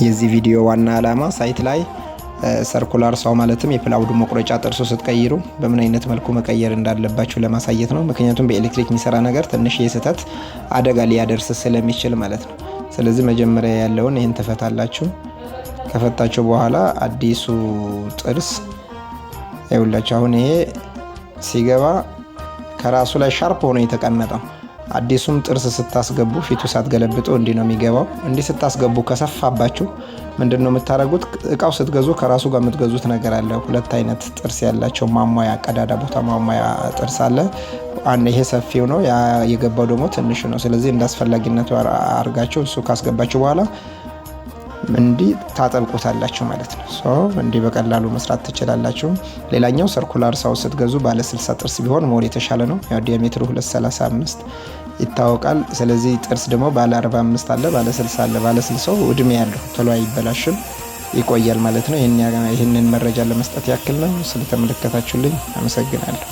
የዚህ ቪዲዮ ዋና ዓላማ ሳይት ላይ ሰርኩላር ሳው ማለትም የፕላውድ መቁረጫ ጥርሱ ስትቀይሩ በምን አይነት መልኩ መቀየር እንዳለባችሁ ለማሳየት ነው። ምክንያቱም በኤሌክትሪክ የሚሰራ ነገር ትንሽ የስህተት አደጋ ሊያደርስ ስለሚችል ማለት ነው። ስለዚህ መጀመሪያ ያለውን ይህን ትፈታላችሁ። ከፈታችሁ በኋላ አዲሱ ጥርስ ይኸውላችሁ፣ አሁን ይሄ ሲገባ ከራሱ ላይ ሻርፕ ሆኖ የተቀመጠው አዲሱም ጥርስ ስታስገቡ ፊቱ ሳትገለብጡ እንዲህ ነው የሚገባው። እንዲህ ስታስገቡ ከሰፋባችሁ ምንድነው የምታደርጉት? እቃው ስትገዙ ከራሱ ጋር የምትገዙት ነገር አለ። ሁለት አይነት ጥርስ ያላቸው ማሟያ ቀዳዳ ቦታ ማሟያ ጥርስ አለ። ይሄ ሰፊው ነው፣ ያ የገባው ደግሞ ትንሽ ነው። ስለዚህ እንዳስፈላጊነቱ አድርጋችሁ እሱ ካስገባችሁ በኋላ እንዲህ ታጠብቁታላችሁ ማለት ነው። እንዲህ በቀላሉ መስራት ትችላላችሁ። ሌላኛው ሰርኩላር ሳው ስትገዙ ባለ 60 ጥርስ ቢሆን ሞር የተሻለ ነው። ያው ዲያሜትሩ 235 ይታወቃል። ስለዚህ ጥርስ ደግሞ ባለ 45 አለ፣ ባለ 60 አለ። ባለ 60ው እድሜ ያለው ቶሎ አይበላሽም፣ ይቆያል ማለት ነው። ይህንን መረጃ ለመስጠት ያክል ነው። ስለተመለከታችሁልኝ አመሰግናለሁ።